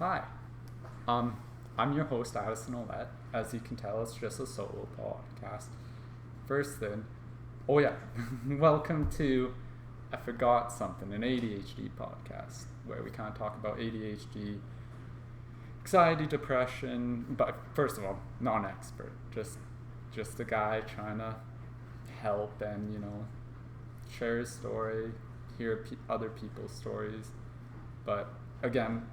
Hi, um, I'm your host, Addison Olette. As you can tell, it's just a solo podcast. First thing, oh yeah, welcome to I Forgot Something, an ADHD podcast, where we kind of talk about ADHD, anxiety, depression, but first of all, non-expert, just a guy trying to help and, share his story, hear other people's stories, but again,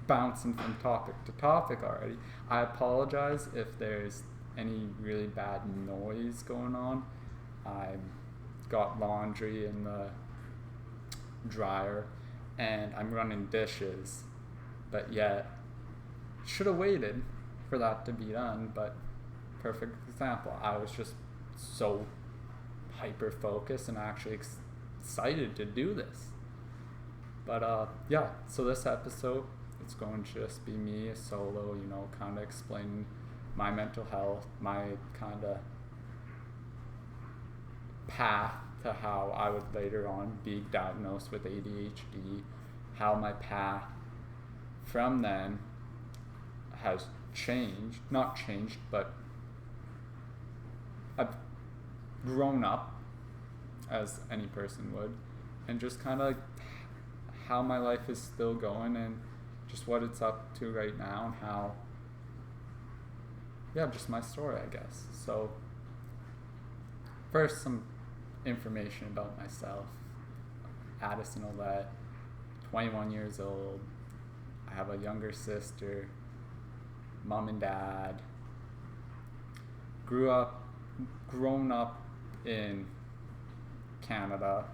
bouncing from topic to topic already. I apologize if there's any really bad noise going on. I got laundry in the dryer and I'm running dishes, but yet should have waited for that to be done. But perfect example, I was just so hyper focused and actually excited to do this. But yeah, so this episode, it's going to just be me, a solo, kind of explaining my mental health, my kind of path to how I would later on be diagnosed with ADHD, how my path from then has changed, not changed, but I've grown up as any person would, and just kind of how my life is still going and just what it's up to right now and how, just my story, I guess. So first, some information about myself. Addison Olette, 21 years old. I have a younger sister, mom and dad. Grown up in Canada,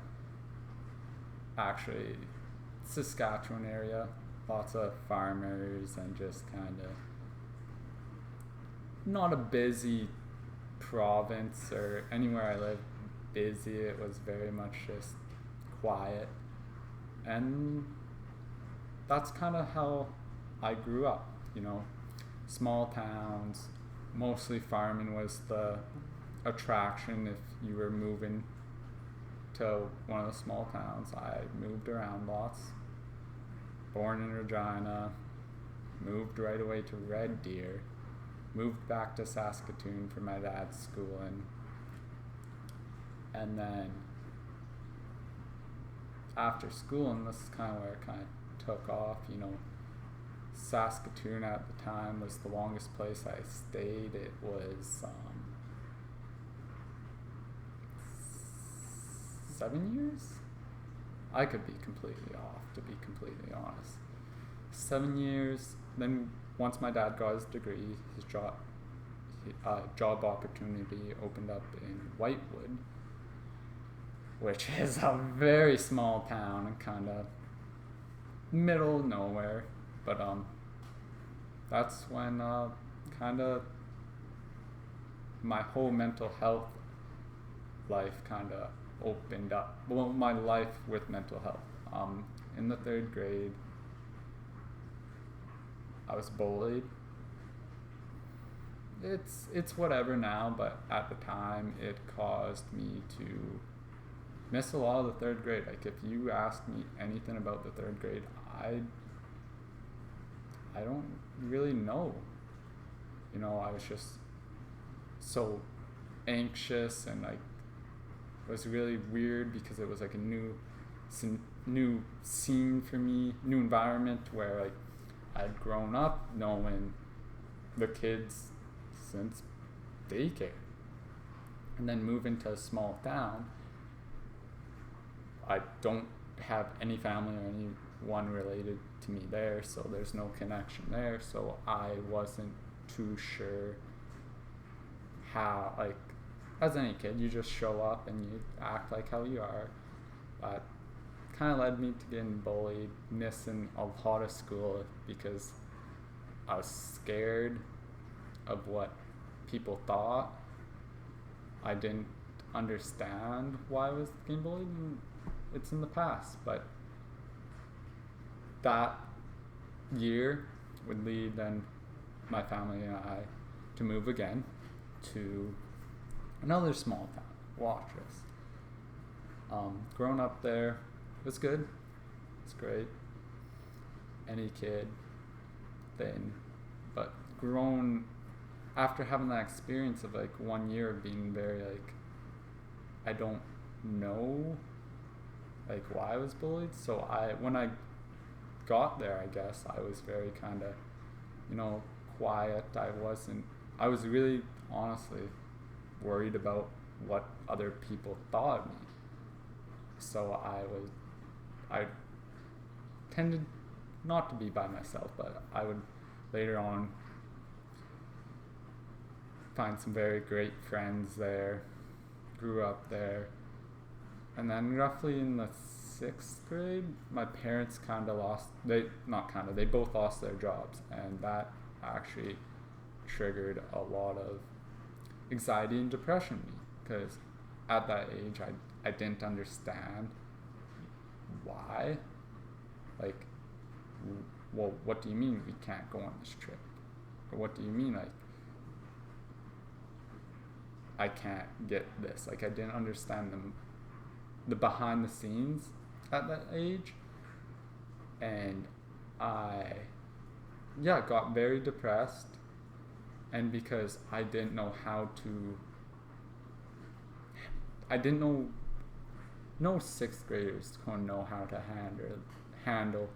actually Saskatchewan area, lots of farmers and just kind of not a busy province or anywhere I lived busy. It was very much just quiet, and that's kind of how I grew up, small towns, mostly farming was the attraction. If you were moving to one of the small towns, I moved around lots. Born in Regina, moved right away to Red Deer, moved back to Saskatoon for my dad's schooling, and then after schooling, this is kind of where it kind of took off. Saskatoon at the time was the longest place I stayed. It was 7 years? I could be completely off, to be completely honest. 7 years. Then once my dad got his degree, his job opportunity opened up in Whitewood, which is a very small town and kind of middle of nowhere. But that's when kind of my whole mental health life kind of opened up. Well, my life with mental health. In the 3rd grade, I was bullied. It's whatever now, but at the time it caused me to miss a lot of the 3rd grade. Like, if you ask me anything about the 3rd grade, I don't really know. I was just so anxious, and like it was really weird because it was like a new scene for me, new environment where like I'd grown up knowing the kids since daycare, and then move into a small town. I don't have any family or anyone related to me there, so there's no connection there. So I wasn't too sure how, like, as any kid, you just show up and you act like how you are. But kind of led me to getting bullied, missing a lot of school because I was scared of what people thought. I didn't understand why I was getting bullied, and it's in the past. But that year would lead then my family and I to move again to another small town, Watrous. Growing up there, it was good. It's great. Any kid something, but grown after having that experience of like 1 year of being very like, I don't know like why I was bullied. So when I got there, I guess I was very kind of, quiet. I was really honestly worried about what other people thought of me. So I tended not to be by myself, but I would later on find some very great friends there, grew up there. And then roughly in the 6th grade, my parents they both lost their jobs, and that actually triggered a lot of anxiety and depression in me, because at that age I didn't understand why. Like, well, what do you mean we can't go on this trip? Or what do you mean like I can't get this? Like, I didn't understand the behind the scenes at that age, and I got very depressed. And because I didn't know no 6th graders gonna know how to handle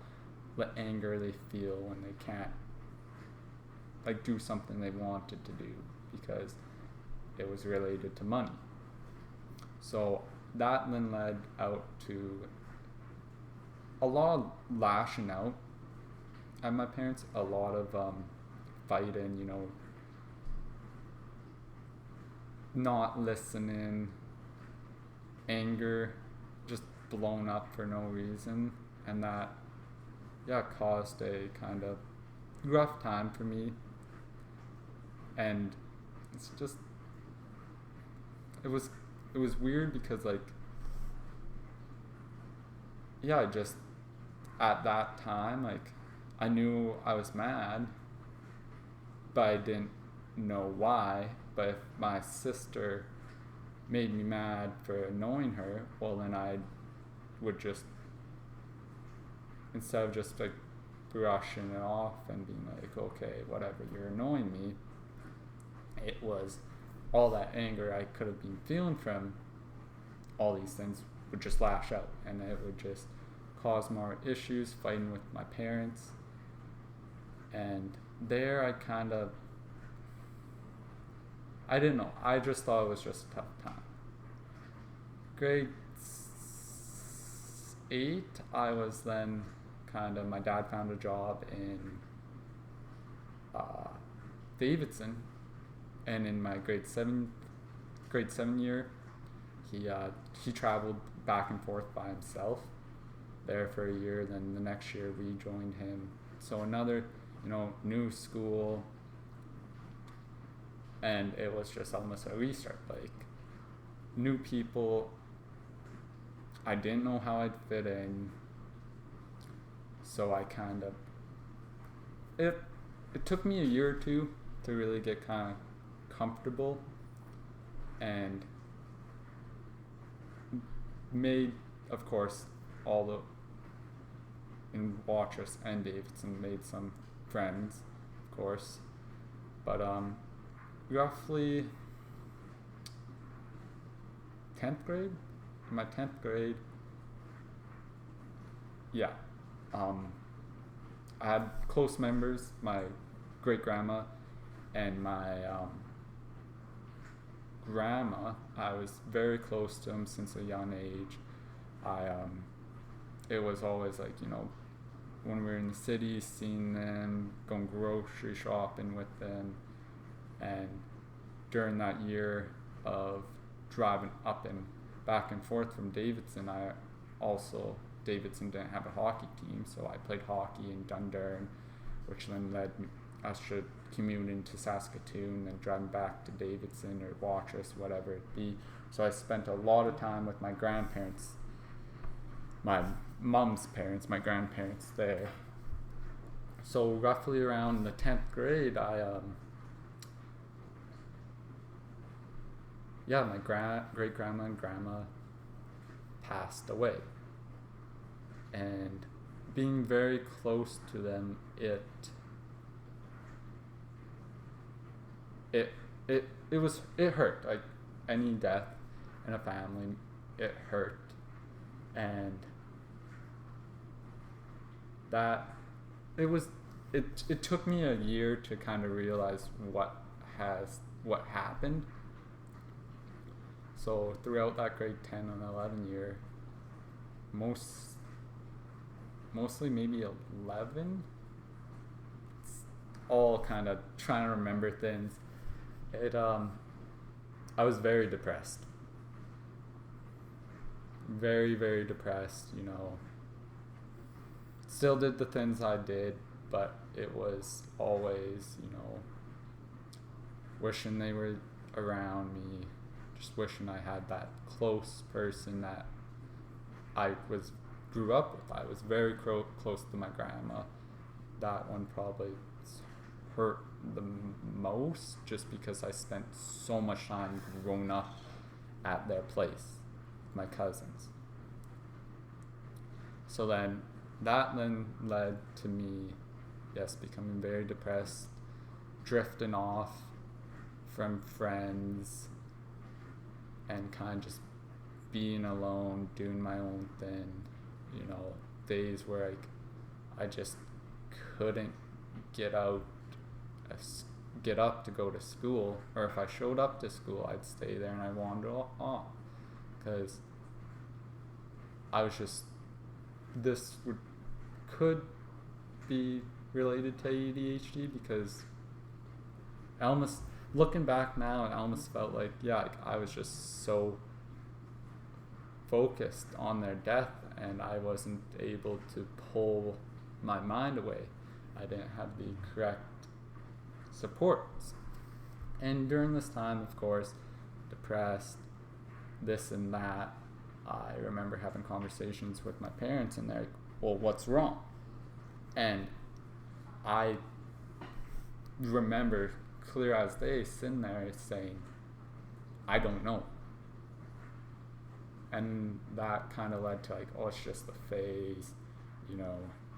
the anger they feel when they can't like do something they wanted to do because it was related to money. So that then led out to a lot of lashing out at my parents, a lot of fighting, not listening, anger just blown up for no reason, and that caused a kind of rough time for me. And it's just it was weird because like just at that time, like, I knew I was mad, but I didn't know why. But if my sister made me mad for annoying her, well, then I would just, instead of just like brushing it off and being like, okay, whatever, you're annoying me, it was all that anger I could have been feeling from all these things would just lash out, and it would just cause more issues, fighting with my parents. And there I didn't know, I just thought it was just a tough time. Grade 8, I was then my dad found a job in Davidson, and in my grade 7 year, he traveled back and forth by himself there for a year. Then the next year we joined him. So another, new school, and it was just almost a restart. Like, new people, I didn't know how I'd fit in, so I it took me a year or two to really get kind of comfortable, and made, of course, in Watrous and Davidson, made some friends, of course, but roughly 10th grade, in my 10th grade, I had close members, my great grandma and my grandma. I was very close to them since a young age. It was always like, when we were in the city, seeing them, going grocery shopping with them. And during that year of driving up and back and forth from Davidson, Davidson didn't have a hockey team, so I played hockey in Dundurn, which then led us to commute into Saskatoon and driving back to Davidson or Watrous, whatever it be. So I spent a lot of time with my grandparents, my mom's parents, my grandparents there. So roughly around the 10th grade, my great grandma and grandma passed away. And being very close to them, it it it hurt. Like any death in a family, it hurt, and that it was it took me a year to kind of realize what happened. So throughout that grade 10 and 11 year, mostly maybe 11, it's all kind of trying to remember things. I was very depressed, very, very depressed. Still did the things I did, but it was always, wishing they were around me, just wishing I had that close person that I grew up with. I was very close to my grandma. That one probably hurt the most, just because I spent so much time growing up at their place, my cousins. So then that led to me, yes, becoming very depressed, drifting off from friends, and kind of just being alone, doing my own thing. Days where I just couldn't get up to go to school, or if I showed up to school, I'd stay there and I wander off, because I was just, could be related to ADHD, because looking back now, it almost felt like, I was just so focused on their death, and I wasn't able to pull my mind away. I didn't have the correct supports. And during this time, of course, depressed, this and that, I remember having conversations with my parents, and they're like, well, what's wrong? And I remember clear as day sitting there saying, I don't know. And that kind of led to it's just a phase,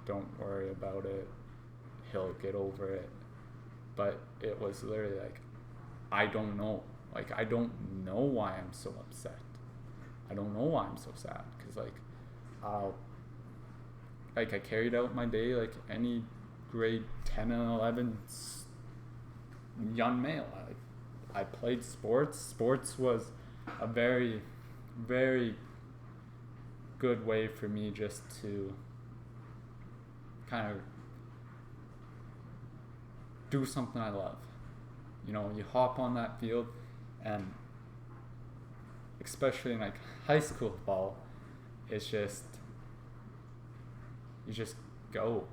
don't worry about it, he'll get over it. But it was literally I don't know. I don't know why I'm so upset. I don't know why I'm so sad, because I carried out my day like any grade 10 and 11 young male. I played sports. Sports was a very, very good way for me just to kind of do something I love. You hop on that field, and especially in high school ball, it's just, you just go,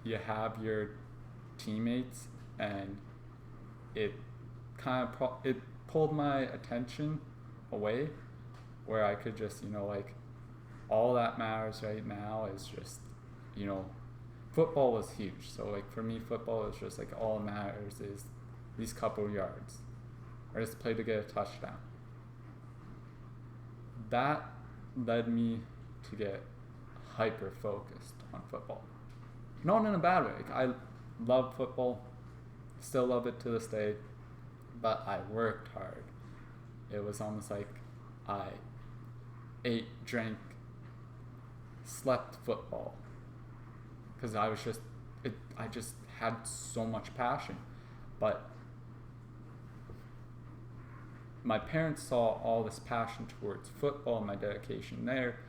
you have your teammates, and it kind of it pulled my attention away, where I could just all that matters right now is just football was huge. So for me, football is just all that matters is these couple yards, or just play to get a touchdown. That led me to get hyper focused on football. Not in a bad way. I love football, still love it to this day, but I worked hard. It was almost like I ate, drank, slept football, because I just had so much passion. But my parents saw all this passion towards football and my dedication there,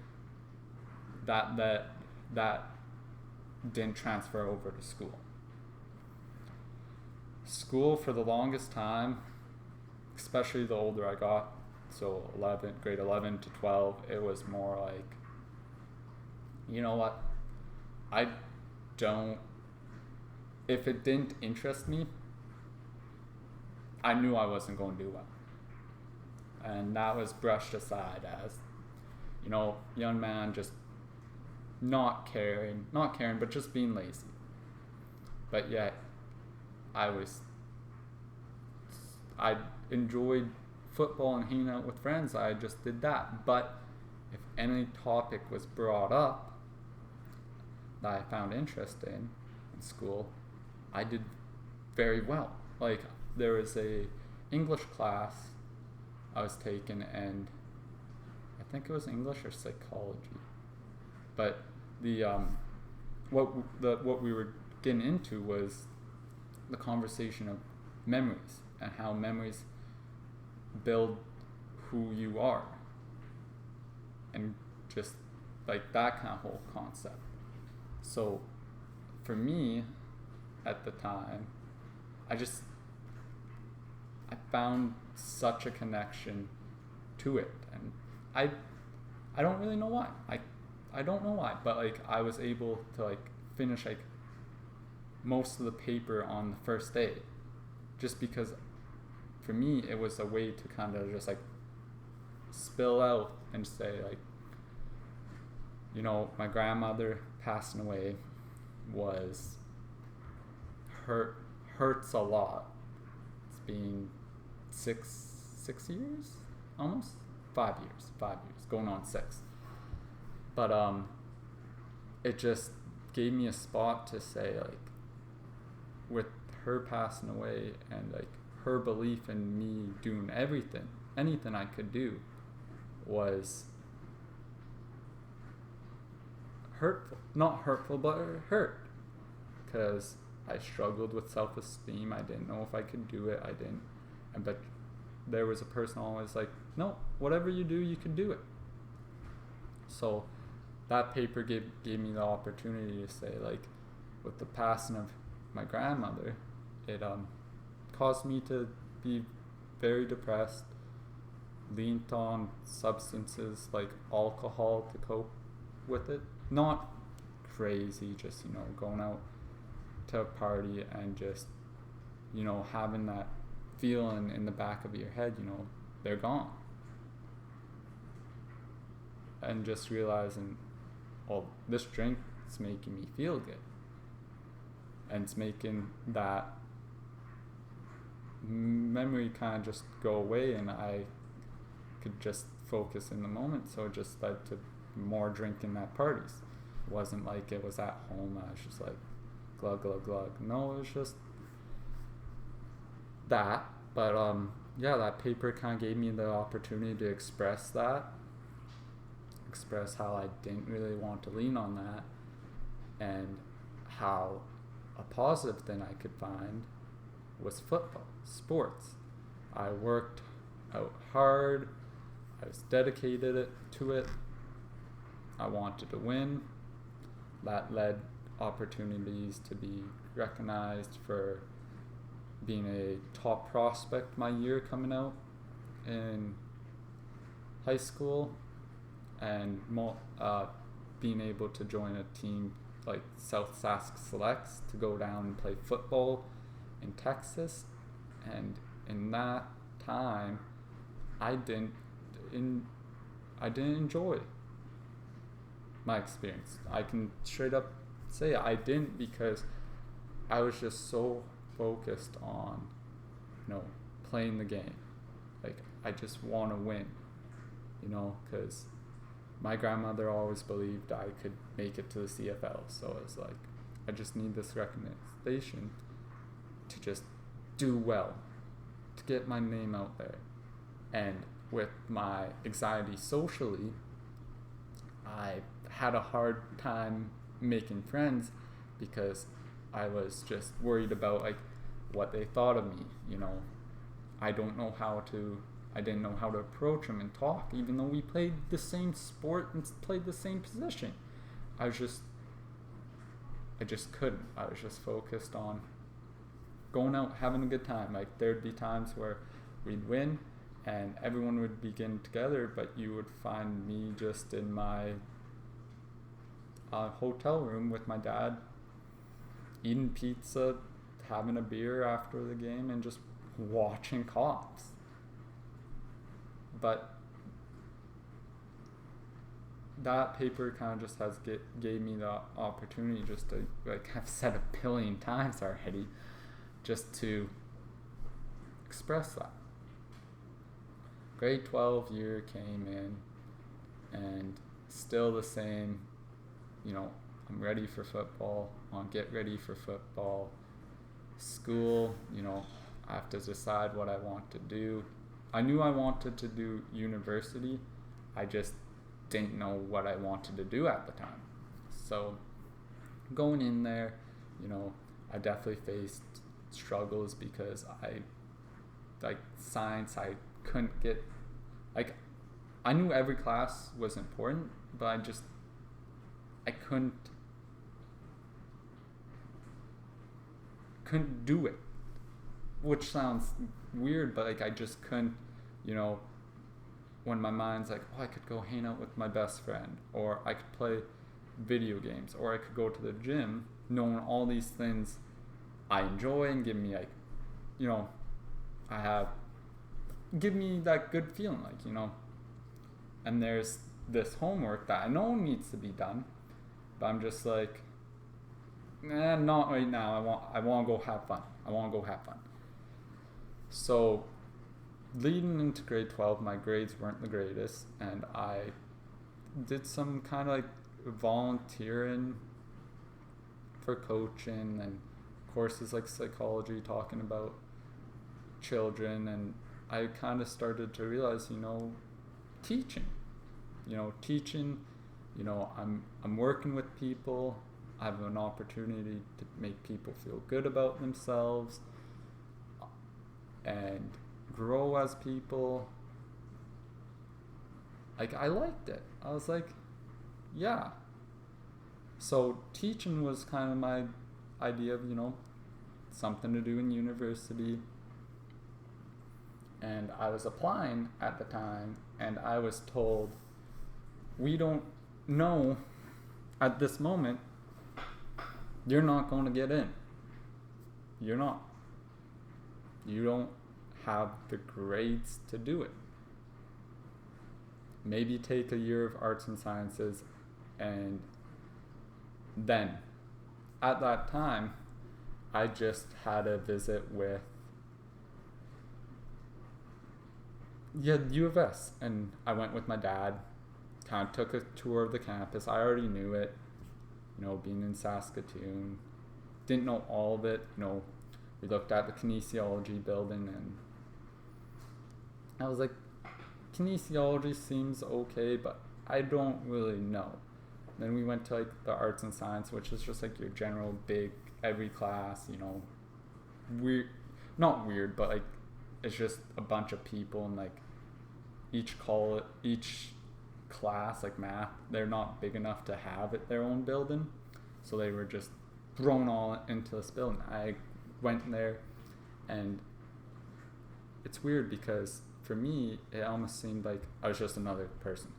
that didn't transfer over to school. School, for the longest time, especially the older I got, so grade 11 to 12, it was more like, you know what, if it didn't interest me, I knew I wasn't going to do well. And that was brushed aside as, young man just not caring, but just being lazy. But yet, I enjoyed football and hanging out with friends. I just did that. But if any topic was brought up that I found interest in school, I did very well. Like, there was a English class I was taking, and I think it was English or psychology, but the what we were getting into was the conversation of memories and how memories build who you are, and just like that kind of whole concept. So for me at the time, I found such a connection to it, and I don't really know why. I don't know why, but like I was able to like finish like most of the paper on the first day, just because for me it was a way to kind of just like spill out and say like, you know, my grandmother passing away was hurts a lot. It's been six years, almost 5 years, going on 6. But it just gave me a spot to say like, with her passing away and like her belief in me doing anything I could do was hurtful. Not hurtful, but hurt. Because I struggled with self-esteem. I didn't know if I could do it. I didn't. But there was a person always like, no, whatever you do, you can do it. So that paper gave me the opportunity to say like, with the passing of my grandmother, it caused me to be very depressed, leaned on substances like alcohol to cope with it. Not crazy, just, you know, going out to a party and just, you know, having that feeling in the back of your head, you know, they're gone. And just realizing, oh, this drink's making me feel good. And it's making that memory kind of just go away, and I could just focus in the moment. So it just led to more drinking at parties. It wasn't like it was at home. I was just like glug glug glug. No, it was just that. But yeah, that paper kind of gave me the opportunity to express how I didn't really want to lean on that, and how a positive thing I could find was football, sports. I worked out hard. I was dedicated to it. I wanted to win. That led opportunities to be recognized for being a top prospect my year coming out in high school, and being able to join a team like South Sask Selects to go down and play football in Texas. And in that time, I didn't enjoy my experience. I can straight up say I didn't, because I was just so focused on, you know, playing the game. Like, I just want to win, you know, because my grandmother always believed I could make it to the CFL. So it's like, I just need this recognition to just do well, to get my name out there. And with my anxiety socially, I had a hard time making friends, because I was just worried about like what they thought of me. You know, I didn't know how to approach them and talk, even though we played the same sport and played the same position. I just couldn't. I was just focused on going out, having a good time. Like, there'd be times where we'd win and everyone would be getting together, but you would find me just in my hotel room with my dad, eating pizza, having a beer after the game, and just watching cops. But that paper kind of just gave me the opportunity, just to, like I've said a billion times already, just to express that. Grade 12 year came in, and still the same, you know, I'm ready for football, I'll get ready for football, school, I have to decide what I want to do. I knew I wanted to do university. I just didn't know what I wanted to do at the time. So going in there, I definitely faced struggles because science, I couldn't get, I knew every class was important, but I couldn't do it, which sounds weird, but I just couldn't, when my mind's like, oh, I could go hang out with my best friend, or I could play video games, or I could go to the gym, knowing all these things I enjoy and give me give me that good feeling, and there's this homework that I know needs to be done, but I'm just like, not right now. I want to go have fun. So leading into grade 12, my grades weren't the greatest, and I did some kind of volunteering for coaching and courses like psychology, talking about children, and I kind of started to realize, teaching, I'm working with people. I have an opportunity to make people feel good about themselves and grow as people. I liked it. I was like, yeah. So teaching was kind of my idea of, something to do in university. And I was applying at the time, and I was told, we don't know at this moment, you're not going to get in. You're not. You don't have the grades to do it. Maybe take a year of arts and sciences, and then at that time, I just had a visit with U of S, and I went with my dad, kind of took a tour of the campus. I already knew it, being in Saskatoon, didn't know all of it. We looked at the kinesiology building, and I was like, kinesiology seems okay, but I don't really know. Then we went to the arts and science, which is just your general big every class, weird, not weird, but it's just a bunch of people, and each class, math, they're not big enough to have it their own building, so they were just thrown all into this building. I went there, and it's weird because for me it almost seemed like I was just another person,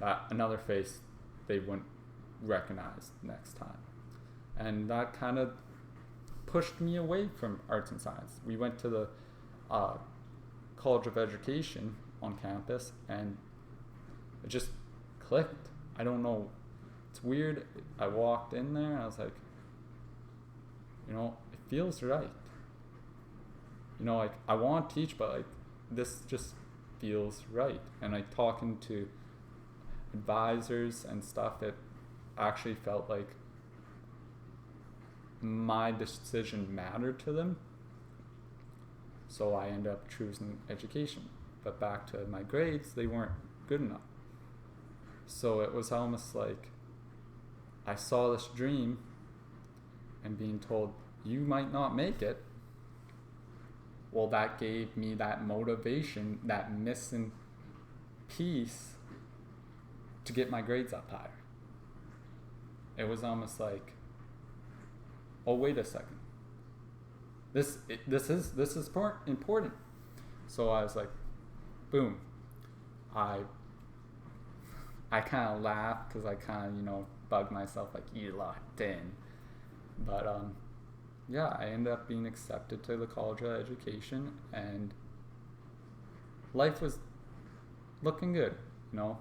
another face they wouldn't recognize next time, and that kind of pushed me away from arts and science. We went to the College of Education on campus, and it just clicked. I don't know. It's weird. I walked in there and I was like, it feels right. I want to teach, but this just feels right. And talking to advisors and stuff, it actually felt like my decision mattered to them. So I ended up choosing education. But back to my grades, they weren't good enough. So it was almost like I saw this dream and being told, you might not make it. Well, that gave me that motivation, that missing piece to get my grades up higher. It was almost like, oh, wait a second. This is important. So I was like, boom. I kind of laughed because I kind of, bugged myself you locked in. But I ended up being accepted to the College of Education, and life was looking good, I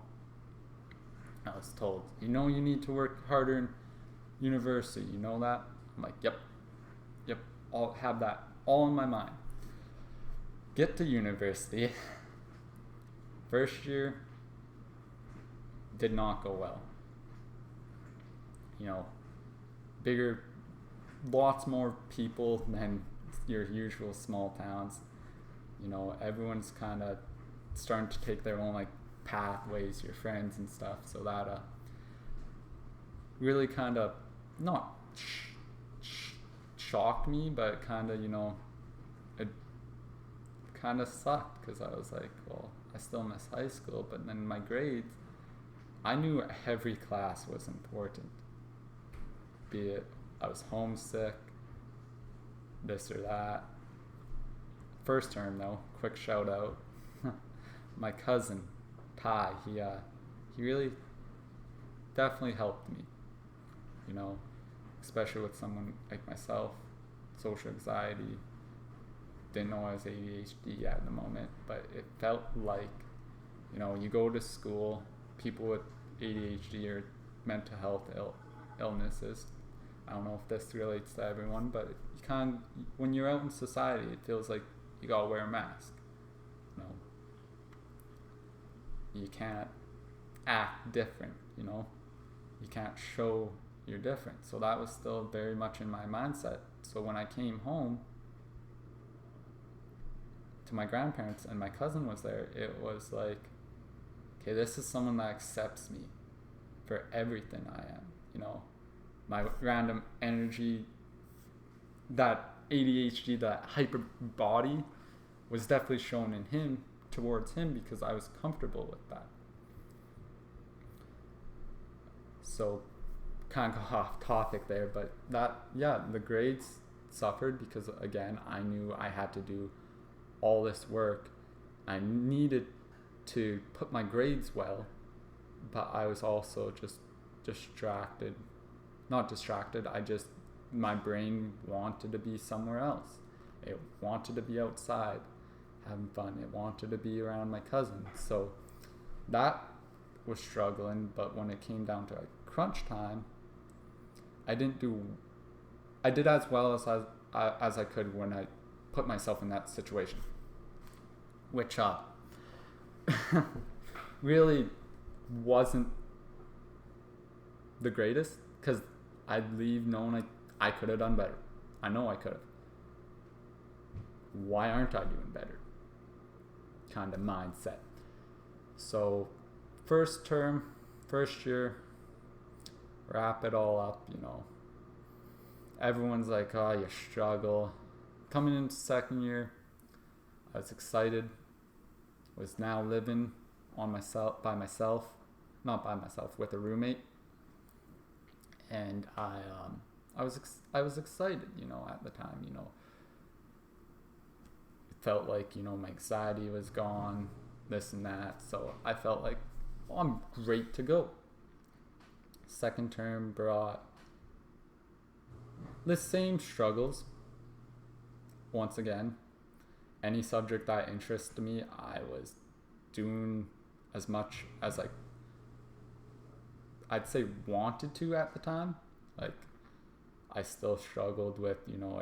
was told, you need to work harder in university, you know that? I'm like, yep, I'll have that all in my mind. Get to university. First year did not go well. Bigger lots more people than your usual small towns. You know, everyone's kind of starting to take their own like pathways, your friends and stuff. So that really kind of not shocked me, but kind of, you know, it kind of sucked because I was like, well, I still miss high school. But then my grades, I knew every class was important. Be it I was homesick, this or that. First term though, quick shout out. My cousin, Ty, he really definitely helped me. You know, especially with someone like myself, social anxiety. Didn't know I was ADHD at the moment, but it felt like, you know, you go to school, people with ADHD or mental health illnesses. I don't know if this relates to everyone, but you kind of, when you're out in society, it feels like you gotta wear a mask. You know, you can't act different. You know, you can't show you're different. So that was still very much in my mindset. So when I came home to my grandparents and my cousin was there, it was like, okay, this is someone that accepts me for everything I am. You know, my random energy, that ADHD, that hyper body was definitely shown in him, towards him, because I was comfortable with that. So kind of got off topic there, but that, yeah, the grades suffered because, again, I knew I had to do all this work. I needed to put my grades well, but I was also just distracted. Not distracted, my brain wanted to be somewhere else. It wanted to be outside having fun. It wanted to be around my cousins. So that was struggling, but when it came down to like crunch time, I did as well as I could when I put myself in that situation, which really wasn't the greatest, because I'd leave knowing I could have done better. I know I could have. Why aren't I doing better? Kind of mindset. So first term, first year, wrap it all up, you know. Everyone's like, oh, you struggle. Coming into second year, I was excited. Was now living by myself, not by myself, with a roommate. And I was excited, you know, at the time, you know. It felt like, you know, my anxiety was gone, this and that. So I felt like, oh, I'm great to go. Second term brought the same struggles. Once again, any subject that interested me, I was doing as much as I'd say wanted to at the time. Like, I still struggled with, you know,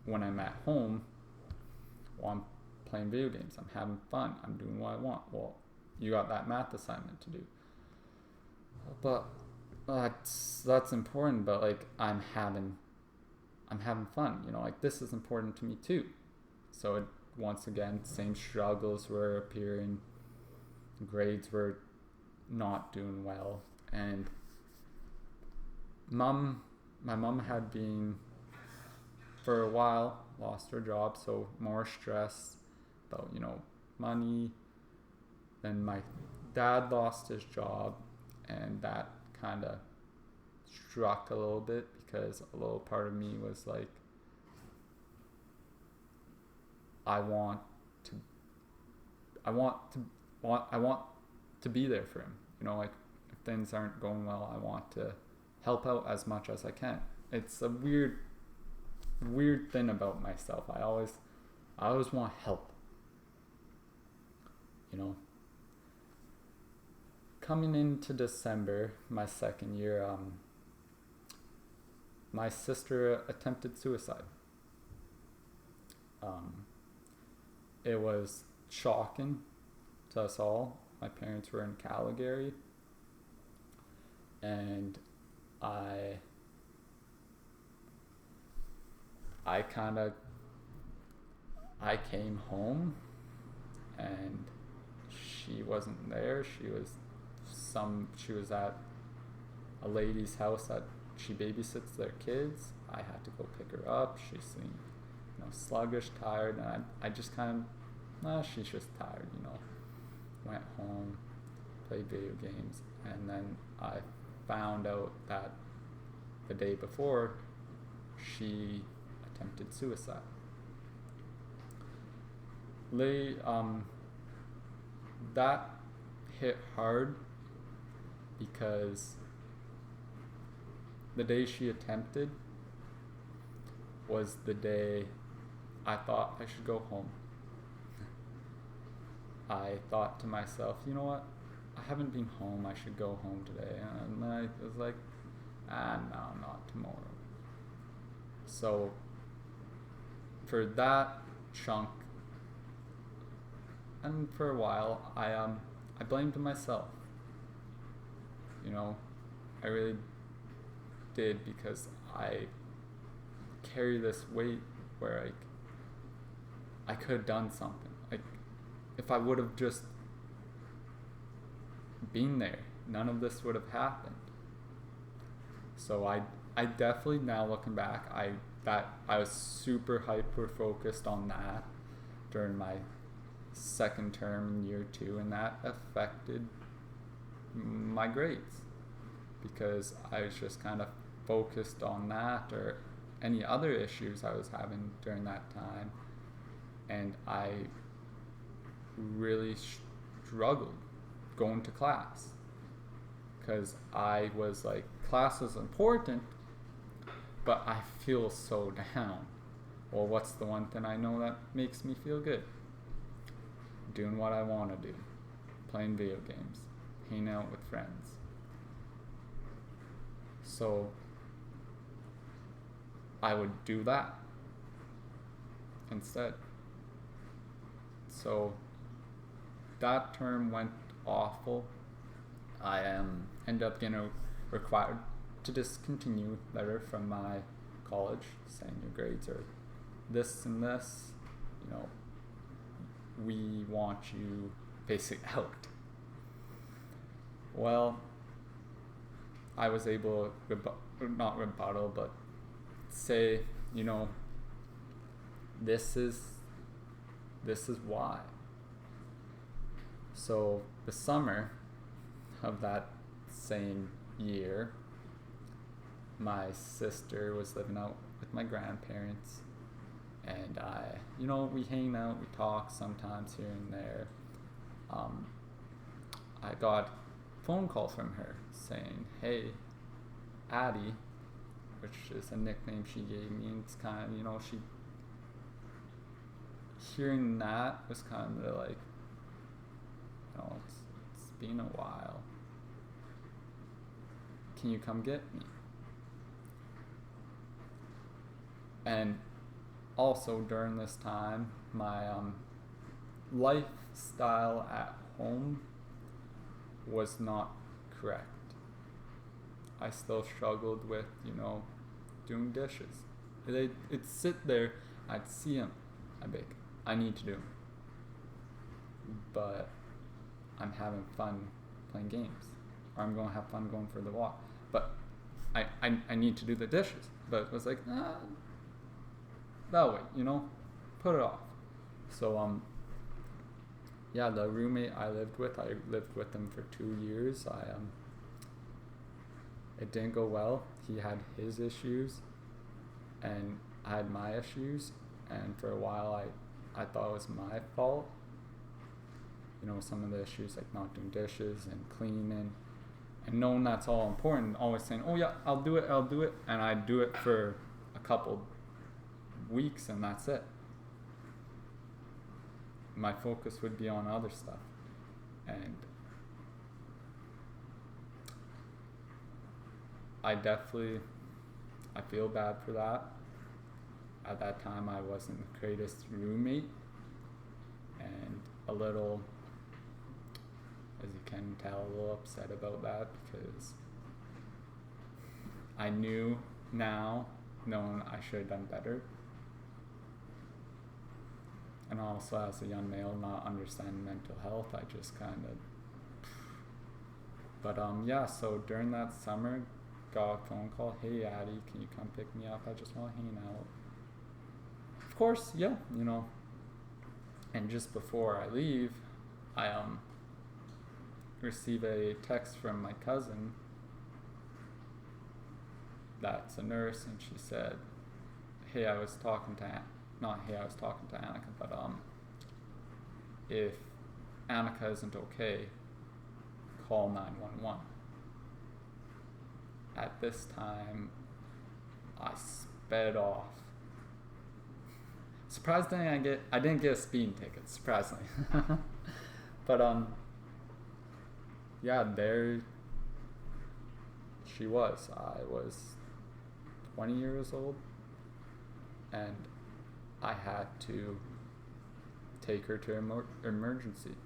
when I'm at home, well, I'm playing video games, I'm having fun, I'm doing what I want. Well, you got that math assignment to do. But that's important, but like I'm having fun, you know, like this is important to me too. So it, once again, same struggles were appearing, grades were not doing well, and my mom had been, for a while, lost her job, so more stress about, you know, money. Then my dad lost his job, and that kind of struck a little bit, because a little part of me was like, I want to be there for him. You know, like if things aren't going well, I want to help out as much as I can. It's a weird thing about myself. I always want help. You know. Coming into December, my second year, my sister attempted suicide. It was shocking to us all. My parents were in Calgary, and I I kind of, I came home and she wasn't there. She was at a lady's house that she babysits their kids. I had to go pick her up. She seemed, sluggish, tired, and I just kind of, she's just tired, Went home, played video games, and then I found out that the day before she attempted suicide. That hit hard because the day she attempted was the day I thought I should go home. I thought to myself, you know what? I haven't been home. I should go home today. And I was like, no, not tomorrow. So for that chunk, and for a while, I blamed myself. I really did, because I carry this weight where I could have done something. If I would have just been there, none of this would have happened. So I definitely, now looking back, I was super hyper focused on that during my second term in year 2, and that affected my grades, because I was just kind of focused on that or any other issues I was having during that time, and I really struggled going to class, because I was like, class is important, but I feel so down. Well, what's the one thing I know that makes me feel good? Doing what I want to do, playing video games, hanging out with friends. So I would do that instead. So that term went awful. I ended up getting required to discontinue letter from my college saying your grades are this and this, we want you basically out. Well, I was able to not rebuttal, but say, this is why. So the summer of that same year, my sister was living out with my grandparents, and we hang out, we talk sometimes here and there. I got a phone call from her saying, hey, Addie, which is a nickname she gave me, and it's kind of, she, hearing that was kind of like, it's been a while. Can you come get me? And also during this time, my lifestyle at home was not correct. I still struggled with, doing dishes. It'd sit there, I'd see them, I'd be like, I need to do them. But I'm having fun playing games, or I'm going to have fun going for the walk. But I need to do the dishes. But it was like, that way, put it off. So the roommate I lived with them for 2 years. It didn't go well. He had his issues, and I had my issues, and for a while I thought it was my fault. Some of the issues like not doing dishes and cleaning, and knowing that's all important, always saying, oh yeah, I'll do it, and I'd do it for a couple weeks and that's it. My focus would be on other stuff, and I feel bad for that. At that time I wasn't the greatest roommate, and a little, as you can tell, a little upset about that, because I knew now, knowing I should have done better, And also as a young male, not understanding mental health, I just kind of. But yeah. So during that summer, got a phone call. Hey, Addie, can you come pick me up? I just want to hang out. Of course, yeah. And just before I leave, I receive a text from my cousin that's a nurse, and she said, hey, I was talking to Annika, but if Annika isn't okay, call 911. At this time, I sped off. Surprisingly, I didn't get a speeding ticket, surprisingly. But yeah, there she was. I was 20 years old, and I had to take her to emergency.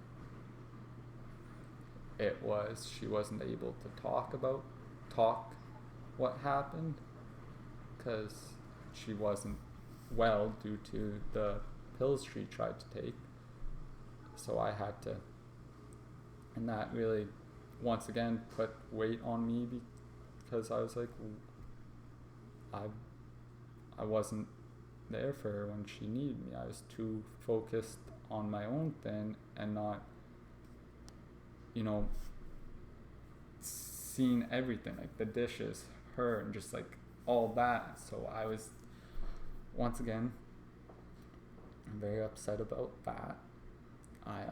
She wasn't able to talk what happened, because she wasn't well due to the pills she tried to take. So I had to, and that really once again put weight on me, because I was like, I wasn't there for her when she needed me. I was too focused on my own thing and not, seeing everything, like the dishes, her, and just like all that. So I was, once again, very upset about that. I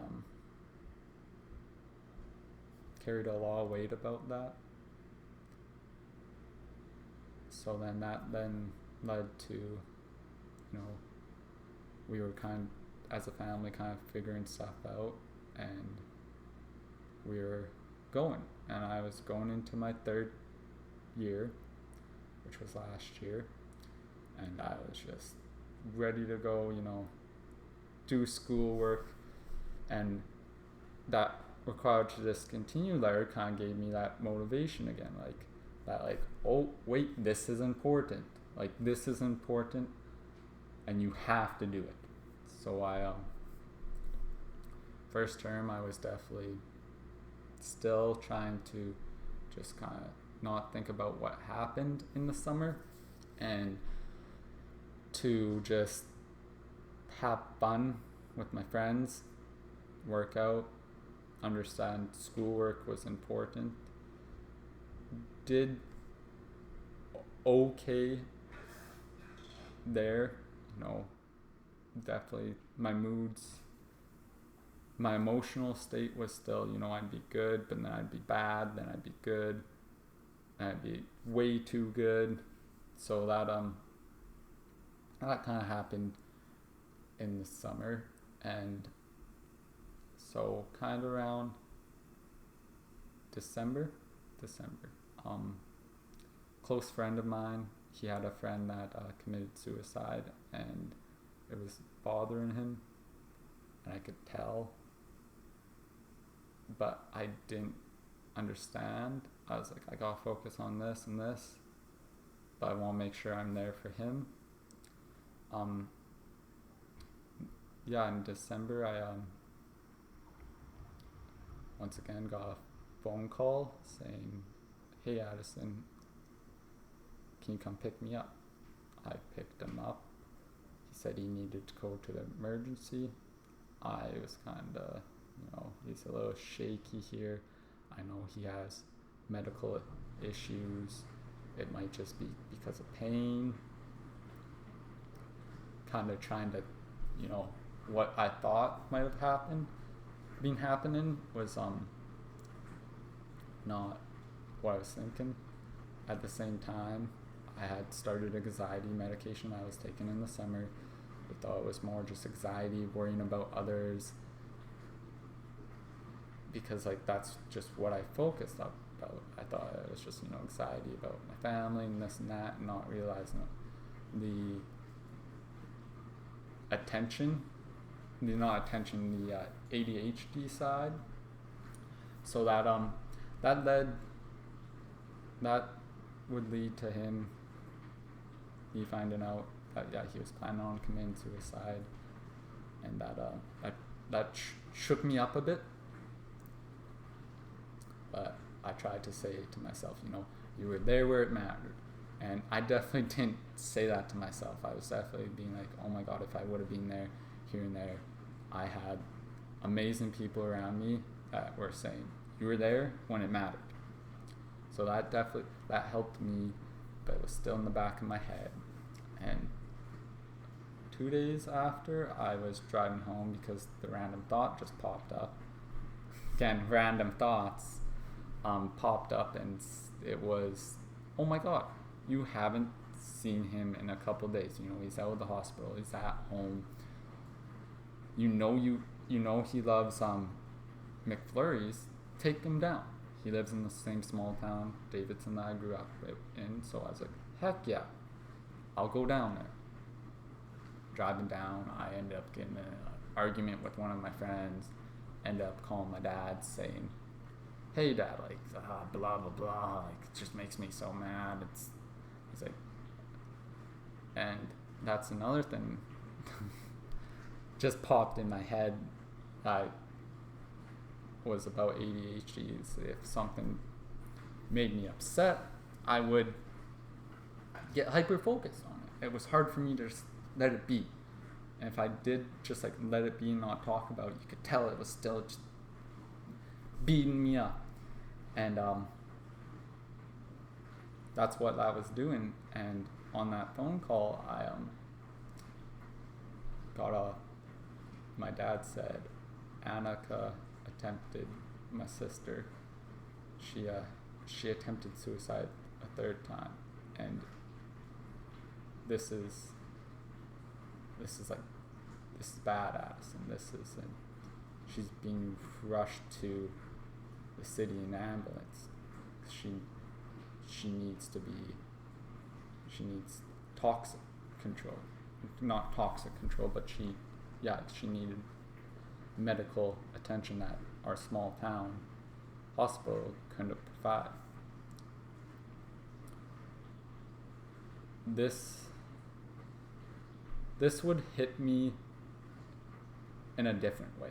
carried a lot of weight about that. So then that led to, we were as a family, kind of figuring stuff out, and we were going. And I was going into my third year, which was last year, and I was just ready to go, do schoolwork, and that required to just continue there kind of gave me that motivation again, oh wait, this is important, and you have to do it. So I first term I was definitely still trying to just kind of not think about what happened in the summer, and to just have fun with my friends, work out, understand schoolwork was important. Did okay there, definitely my emotional state was still, I'd be good, but then I'd be bad, then I'd be good, then I'd be way too good. So that kind of happened in the summer. And so kind of around December, close friend of mine, he had a friend that committed suicide, and it was bothering him, and I could tell, but I didn't understand. I was like, I gotta focus on this and this, but I want to make sure I'm there for him. In December, I once again got a phone call saying, hey Addison, can you come pick me up? I picked him up. He said he needed to go to the emergency. I was kind of, he's a little shaky here. I know he has medical issues. It might just be because of pain. Kind of trying to, what I thought might have been happening was not what I was thinking. At the same time, I had started anxiety medication I was taking in the summer. I thought it was more just anxiety, worrying about others, because that's just what I focused about. I thought it was just anxiety about my family and this and that, and not realizing the ADHD side. So that would lead to me finding out that he was planning on committing suicide. and that shook me up a bit. But I tried to say to myself, you were there where it mattered. And I definitely didn't say that to myself. I was definitely being like, oh my God, if I would have been there, here and there. I had amazing people around me that were saying, you were there when it mattered. So that helped me, but it was still in the back of my head. And 2 days after, I was driving home because the random thought just popped up. Again, random thoughts popped up, and it was, oh my God, you haven't seen him in a couple days. He's out of the hospital, he's at home. You know he loves McFlurries. Take him down. He lives in the same small town Davidson that I grew up in, so I was like, heck yeah, I'll go down there. Driving down, I ended up getting in an argument with one of my friends, ended up calling my dad saying, hey dad, blah blah blah, it just makes me so mad. He's like, and that's another thing just popped in my head. I was about ADHD. If something made me upset, I would get hyper focused on it. It was hard for me to just let it be. And if I did just let it be and not talk about it, you could tell it was still just beating me up. And that's what I was doing. And on that phone call, I my dad said, Annika attempted, my sister, she attempted suicide a third time, and this is badass, and she's being rushed to the city in an ambulance. She needs toxic control, not toxic control, but she needed medical attention that our small town hospital couldn't provide. This would hit me in a different way.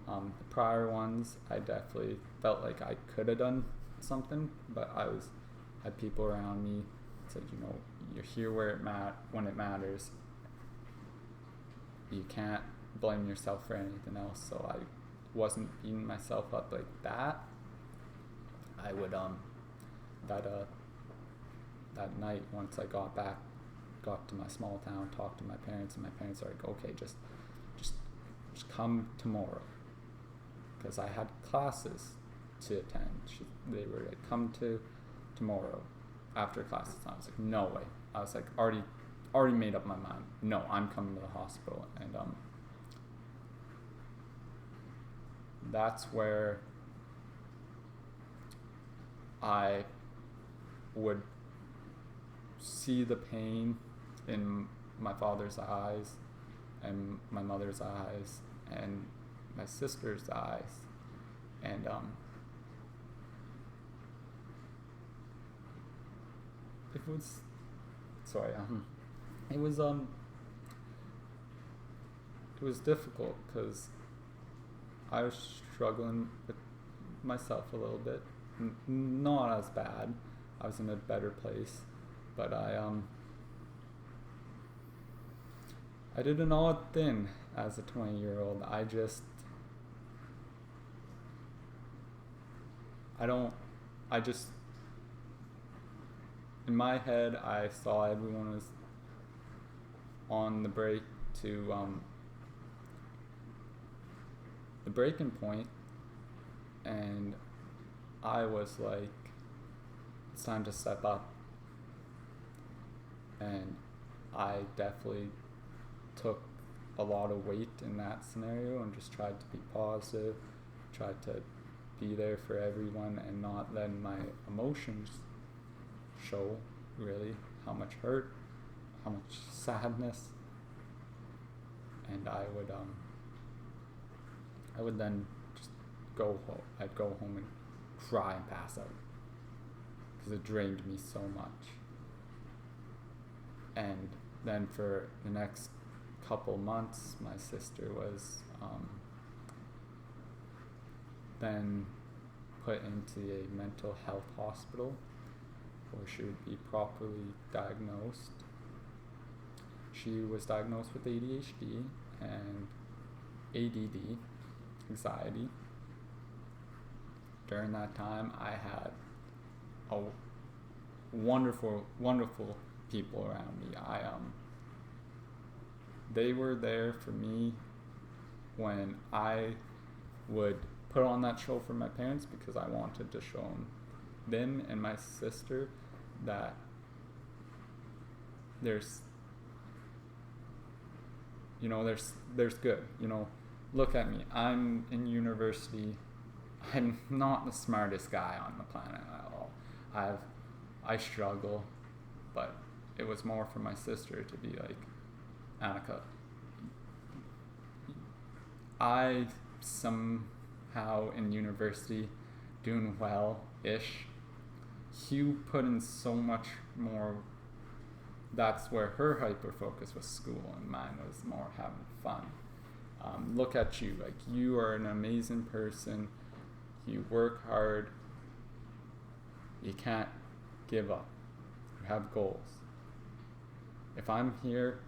The prior ones, I definitely felt like I could have done something, but I had people around me said, you're here when it matters. You can't blame yourself for anything else. So I wasn't beating myself up like that. I would that night, once I got to my small town, talked to my parents, and my parents are like, okay, just come tomorrow, because I had classes to attend. They were like, come to tomorrow after classes. I was like, no way. I was like, already made up my mind. No, I'm coming to the hospital. And that's where I would see the pain in my father's eyes, and my mother's eyes, and my sister's eyes, and it was difficult because I was struggling with myself a little bit. Not as bad. I was in a better place, but I did an odd thing as a 20-year-old. In my head, I saw everyone was on the break to the breaking point, and I was like, it's time to step up. And I definitely took a lot of weight in that scenario and just tried to be positive, tried to be there for everyone and not letting my emotions show really how much hurt, how much sadness. And I would then just go home. I'd go home and cry and pass out because it drained me so much. And then for the next couple months, my sister was then put into a mental health hospital where she would be properly diagnosed. She was diagnosed with ADHD and ADD, anxiety. During that time, I had a wonderful people around me. They were there for me when I would put on that show for my parents because I wanted to show them and my sister that there's good. Look at me. I'm in university. I'm not the smartest guy on the planet at all. I struggle, but it was more for my sister to be like, Annika, I somehow in university doing well-ish. You put in so much more. That's where her hyper focus was school and mine was more having fun. Look at you, like you are an amazing person. You work hard. You can't give up. You have goals. If I'm here,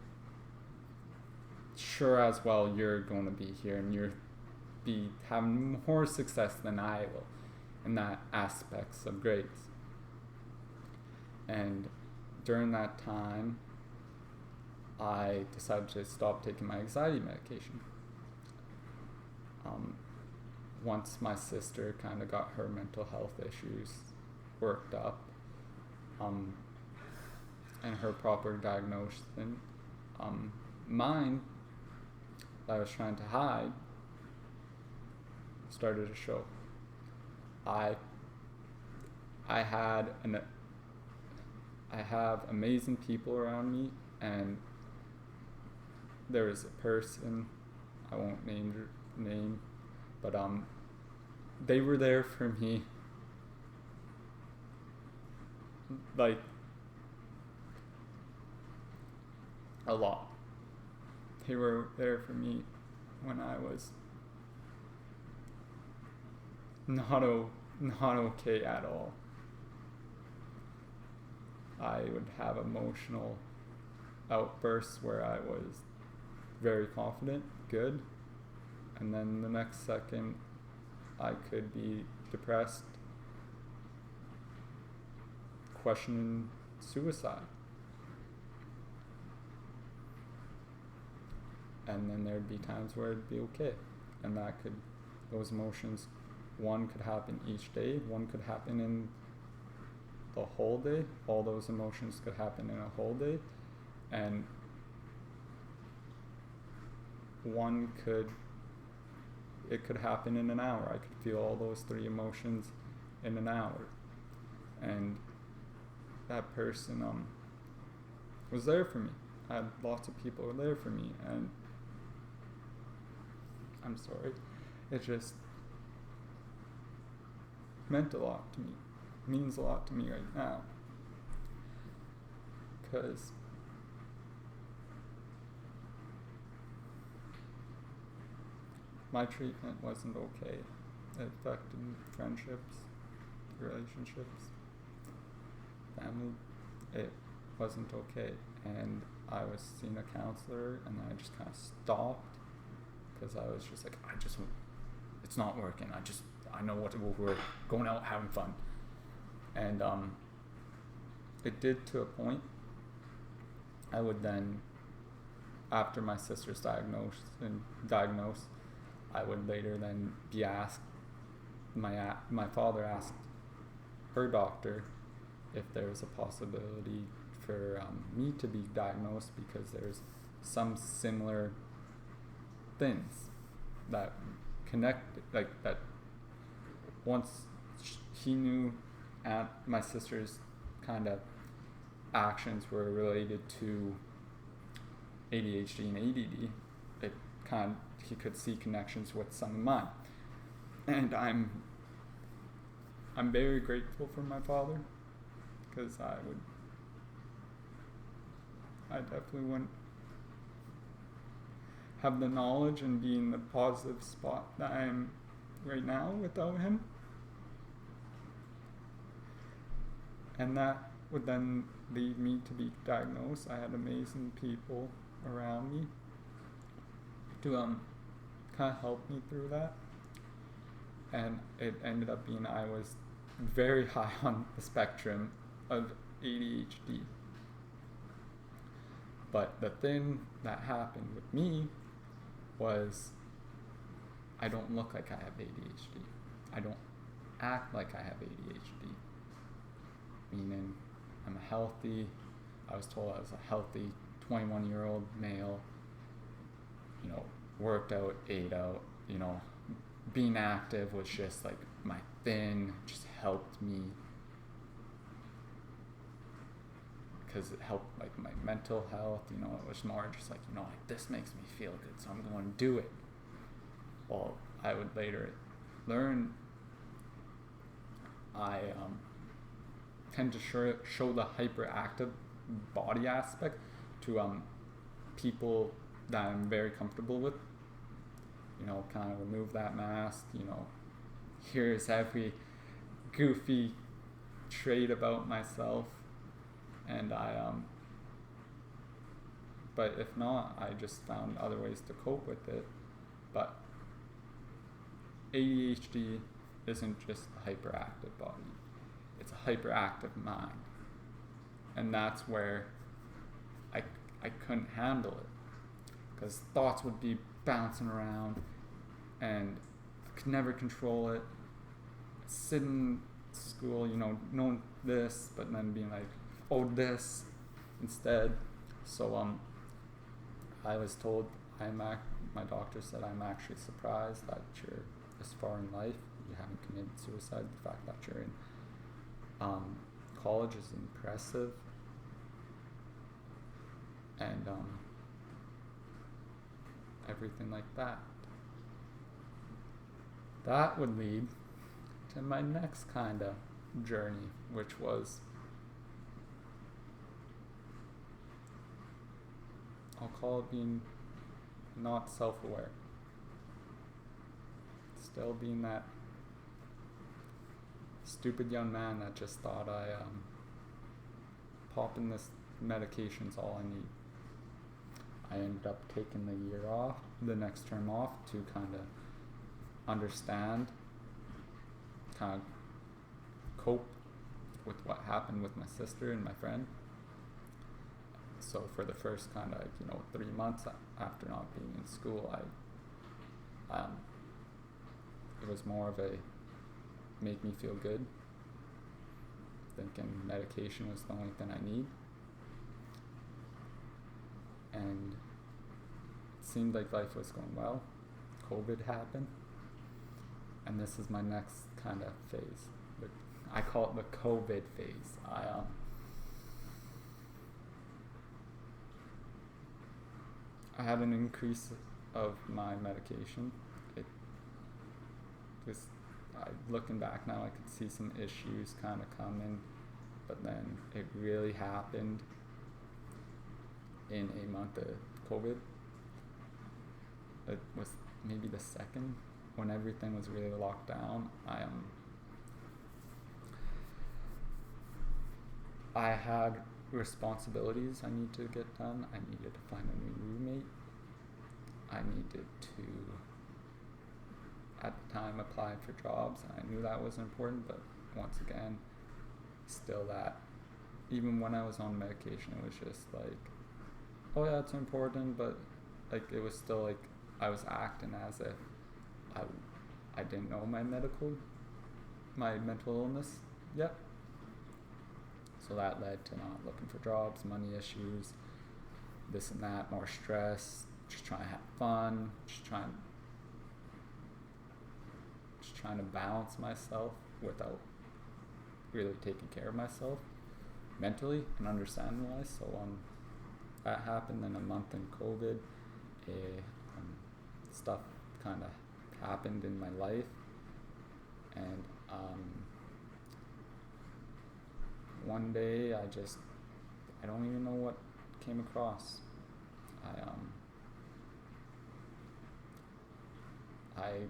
sure as well you're going to be here and you're having more success than I will in that aspects of grades. And during that time, I decided to stop taking my anxiety medication. Once my sister kind of got her mental health issues worked up, and her proper diagnosis, mine that I was trying to hide started to show. I have amazing people around me, and there was a person, I won't name her name, but they were there for me like a lot. They were there for me when I was not okay at all. I would have emotional outbursts where I was very confident, good, and then the next second I could be depressed, questioning suicide. And then there'd be times where it'd be okay. And those emotions, one could happen each day, one could happen in the whole day. All those emotions could happen in a whole day. And it could happen in an hour. I could feel all those three emotions in an hour. And that person was there for me. I had lots of people there for me, and I'm sorry, it just meant a lot to me. It means a lot to me right now, because my treatment wasn't okay. It affected friendships, relationships, family. It wasn't okay, and I was seeing a counselor, and then I just kind of stopped because I was just like, it's not working. I know what we're going out having fun, and it did to a point. I would then, after my sister's diagnosed, I would later then be asked. My father asked her doctor if there was a possibility for me to be diagnosed, because there's some similar things that connect, like that. Once he knew my sister's kind of actions were related to ADHD and ADD, he could see connections with some of mine. And I'm very grateful for my father, because I definitely wouldn't have the knowledge and be in the positive spot that I'm right now without him. And that would then lead me to be diagnosed. I had amazing people around me to kind of help me through that. And it ended up being I was very high on the spectrum of ADHD. But the thing that happened with me was I don't look like I have ADHD. I don't act like I have ADHD. Meaning I was told I was a healthy 21-year-old male, worked out, ate out, being active was just like my thing, just helped me because it helped like my mental health, it was more just like, like this makes me feel good, so I'm going to do it. Well, I would later learn I tend to show the hyperactive body aspect to people that I'm very comfortable with. Kind of remove that mask. Here's every goofy trait about myself, and but if not, I just found other ways to cope with it. But ADHD isn't just a hyperactive body. It's a hyperactive mind. And that's where I couldn't handle it. Because thoughts would be bouncing around and I could never control it. Sit in school, knowing this, but then being like, oh, this instead. So I was told, my doctor said, I'm actually surprised that you're this far in life. You haven't committed suicide. The fact that you're in college is impressive, and everything like that. That would lead to my next kind of journey, which was, I'll call it being not self-aware. Still being that stupid young man that just thought popping this medication's all I need. I ended up taking the next term off to kind of understand, kind of cope with what happened with my sister and my friend. So for the first kind of 3 months after not being in school, it was more of a make me feel good, thinking medication was the only thing I need. And it seemed like life was going well. COVID happened, and this is my next kind of phase. I call it the COVID phase. I had an increase of my medication. Looking back now, I could see some issues kind of coming, but then it really happened in a month of COVID. It was maybe the second, when everything was really locked down. I had responsibilities I need to get done. I needed to find a new roommate. I needed to, at the time, apply for jobs. I knew that was important, but once again, still that, even when I was on medication, it was just like, oh yeah, it's important, but like it was still like I was acting as if I didn't know my mental illness yet. So that led to not looking for jobs, money issues, this and that, more stress, just trying to have fun, just trying to balance myself without really taking care of myself mentally and understanding why. So that happened in a month in COVID. Stuff kind of happened in my life, and one day I don't even know what came across. I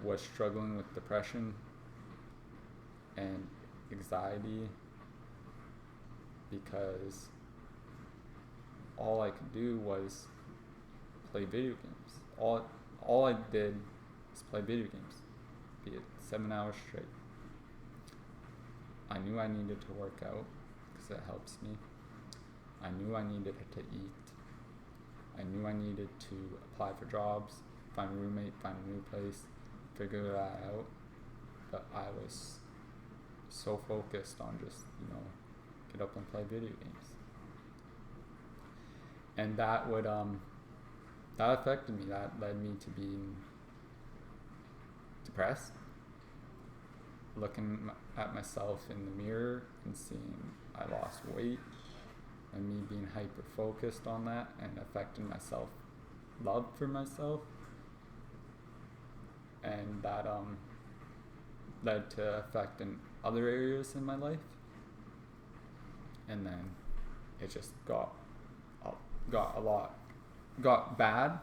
was struggling with depression and anxiety because all I could do was play video games. All I did was play video games, be it 7 hours straight. I knew I needed to work out because it helps me. I knew I needed to eat. I knew I needed to apply for jobs, find a roommate, find a new place, figure that out. But I was so focused on just, get up and play video games. And that affected me. That led me to being depressed, looking at myself in the mirror and seeing I lost weight, and me being hyper focused on that and affecting myself, love for myself, and that led to affecting other areas in my life, and then it just got bad,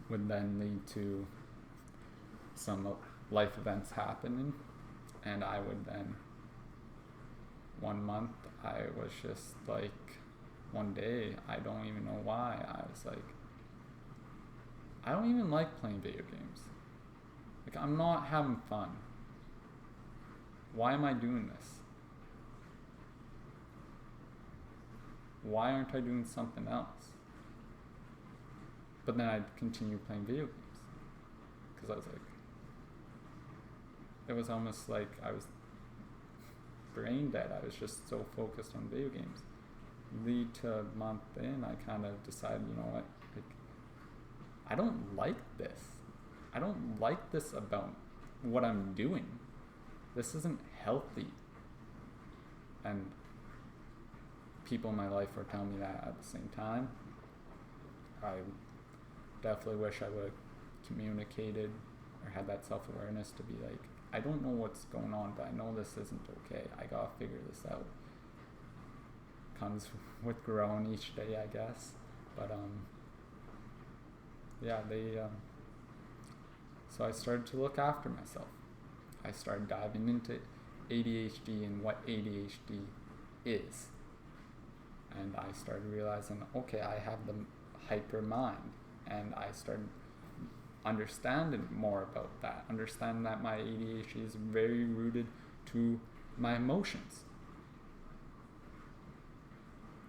would then lead to some life events happening, and I would then, one month, I was just like, one day, I don't even know why, I was like, I don't even like playing video games. Like, I'm not having fun. Why am I doing this? Why aren't I doing something else? But then I'd continue playing video games. Because I was like, it was almost like I was brain dead. I was just so focused on video games. Lead to a month in, I kind of decided, you know what, like, I don't like this. I don't like this about what I'm doing. This isn't healthy. And people in my life were telling me that at the same time. I definitely wish I would have communicated or had that self-awareness to be like, I don't know what's going on, but I know this isn't okay. I gotta figure this out. Comes with growing each day, I guess. But so I started to look after myself. I started diving into ADHD and what ADHD is. And I started realizing, okay, I have the hyper mind. And I started understanding more about that. Understanding that my ADHD is very rooted to my emotions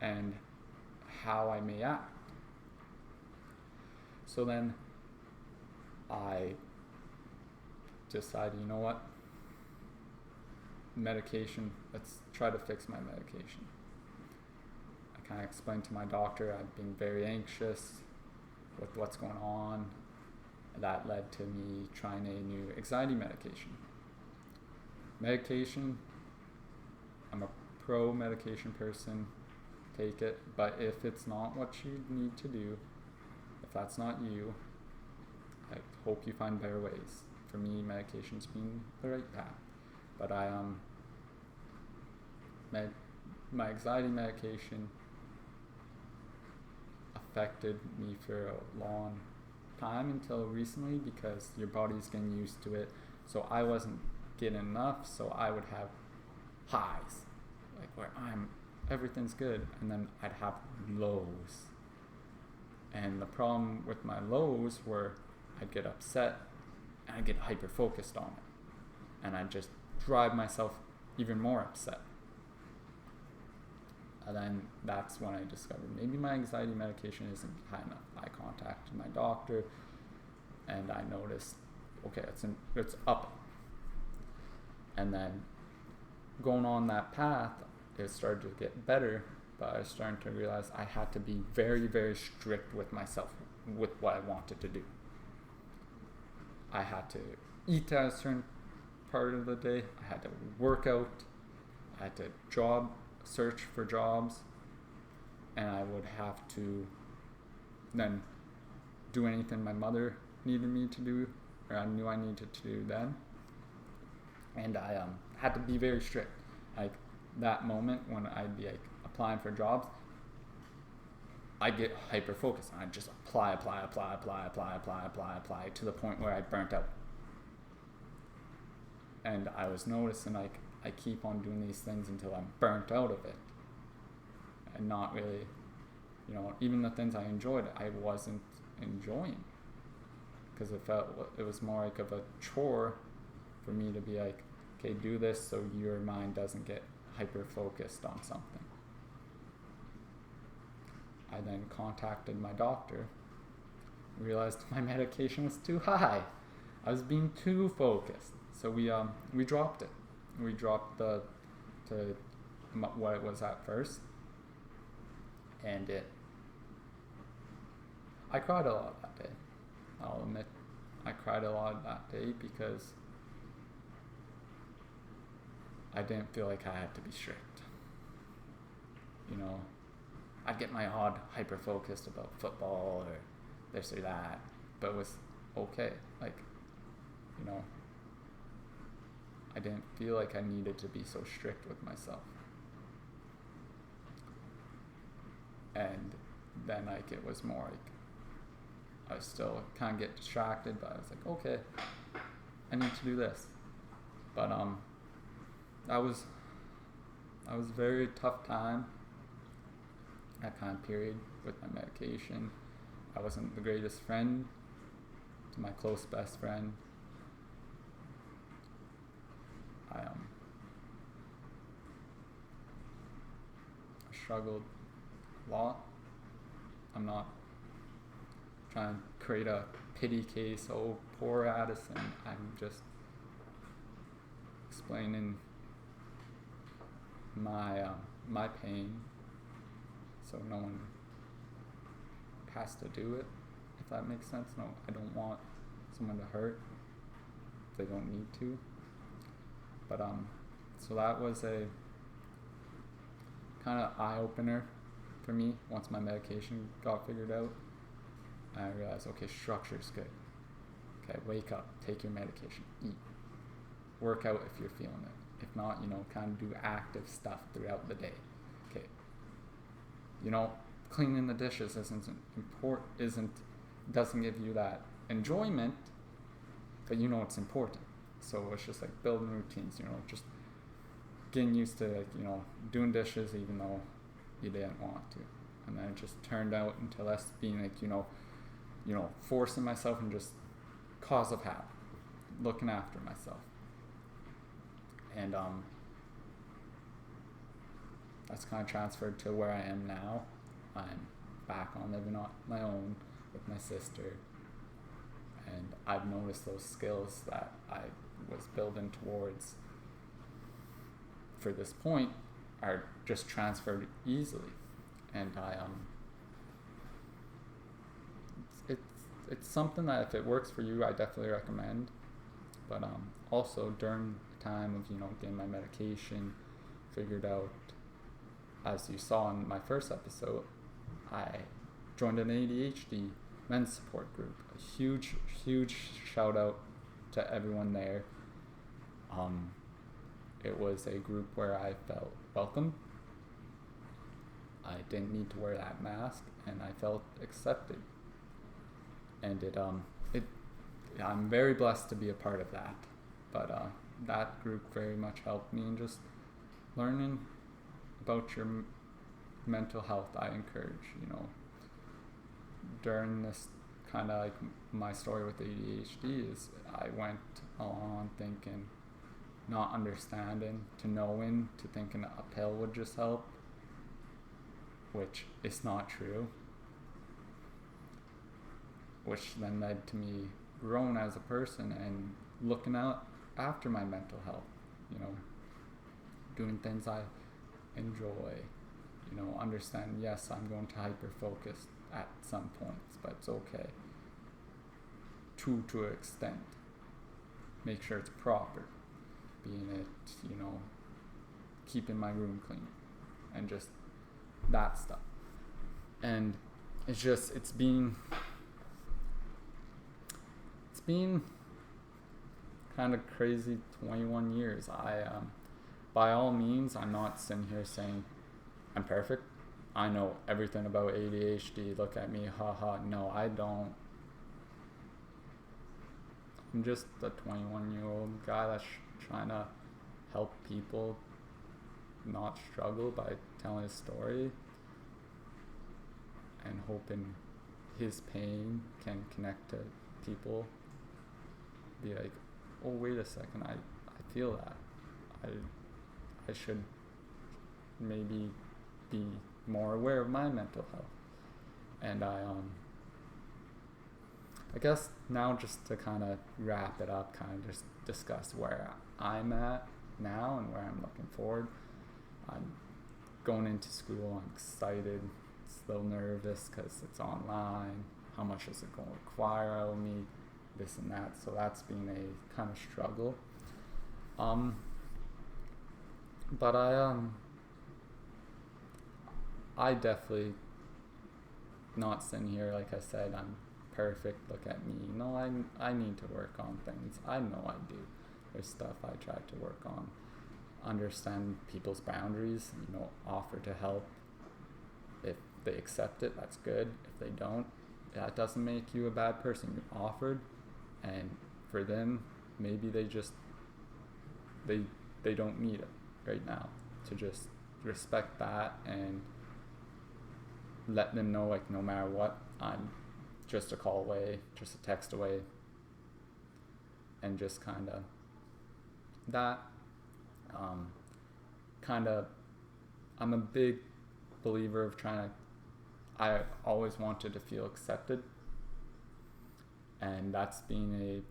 and how I may act. So then I decided, you know what? Medication, let's try to fix my medication. I kind of explained to my doctor I've been very anxious with what's going on. That led to me trying a new anxiety medication. Medication, I'm a pro medication person, take it, but if it's not what you need to do, if that's not you, I hope you find better ways. For me, medication's been the right path. But my anxiety medication affected me for a long time until recently because your body's getting used to it. So I wasn't getting enough, so I would have highs, like where everything's good, and then I'd have lows. And the problem with my lows were I'd get upset and I'd get hyper focused on it, and I'd just drive myself even more upset. And then that's when I discovered maybe my anxiety medication isn't high enough. I contacted my doctor and I noticed, okay, it's up. And then going on that path, it started to get better, but I was starting to realize I had to be very, very strict with myself with what I wanted to do. I had to eat at a certain part of the day. I had to work out. I had to search for jobs, and I would have to then do anything my mother needed me to do, or I knew I needed to do then. And I had to be very strict. Like that moment when I'd be like applying for jobs, I get hyper focused and I just apply to the point where I burnt out. And I was noticing like I keep on doing these things until I'm burnt out of it, and not really, even the things I enjoyed, I wasn't enjoying, because it was more like of a chore for me to be like, okay, do this so your mind doesn't get hyper focused on something. I then contacted my doctor, realized my medication was too high. I was being too focused. So we dropped it. We dropped to what it was at first. And I cried a lot that day. I'll admit, I cried a lot that day because I didn't feel like I had to be strict. I'd get my odd hyper focused about football or this or that, but it was okay. Like, I didn't feel like I needed to be so strict with myself. And then it was more like I still kind of get distracted, but I was like, okay, I need to do this. But that was a very tough time, that kind of period with my medication. I wasn't the greatest friend to my close best friend. I struggled a lot. I'm not trying to create a pity case, oh poor Addison. I'm just explaining my pain, so no one has to do it, if that makes sense. No, I don't want someone to hurt if they don't need to. But so that was a kind of eye-opener for me. Once my medication got figured out, I realized, okay, structure's good. Okay, wake up, take your medication, eat, work out if you're feeling it. If not, kind of do active stuff throughout the day. Okay, cleaning the dishes doesn't give you that enjoyment, but it's important. So it's just like building routines, just getting used to doing dishes even though you didn't want to. And then it just turned out into less being like, forcing myself and just cause of habit, looking after myself. And that's kind of transferred to where I am now. I'm back on living on my own with my sister. And I've noticed those skills that I was building towards for this point are just transferred easily. And it's something that if it works for you, I definitely recommend. But also during the time of getting my medication figured out, as you saw in my first episode, I joined an ADHD men's support group. A huge shout out to everyone there. It was a group where I felt welcome. I didn't need to wear that mask, and I felt accepted. And I'm very blessed to be a part of that. But that group very much helped me in just learning about your mental health. I encourage, during this kind of like my story with ADHD is I went on thinking, not understanding, to knowing, to thinking a pill would just help, which is not true. Which then led to me growing as a person and looking out after my mental health, doing things I enjoy, understand, yes, I'm going to hyper-focus at some points, but it's okay. To an extent. Make sure it's proper. Being it, keeping my room clean. And just that stuff. And it's been kind of crazy 21 years. By all means, I'm not sitting here saying I'm perfect. I know everything about ADHD, look at me, haha. No, I don't. I'm just a 21-year-old guy that's trying to help people not struggle by telling a story and hoping his pain can connect to people. Be like, oh, wait a second, I feel that. I should maybe be more aware of my mental health. And I guess now, just to kind of wrap it up, kind of just discuss where I'm at now and where I'm looking forward. I'm going into school, I'm excited, still nervous because it's online. How much is it going to require out of me? This and that. So that's been a kind of struggle. But I definitely not sitting here like I said I'm perfect, look at me. No, I need to work on things. I know I do. There's stuff I try to work on. Understand people's boundaries, offer to help. If they accept it, that's good. If they don't, that doesn't make you a bad person. You offered, and for them, maybe they just they don't need it right now. To just respect that and let them know, like, no matter what, I'm just a call away, just a text away, and just kind of that. I'm a big believer of I always wanted to feel accepted, and that's been a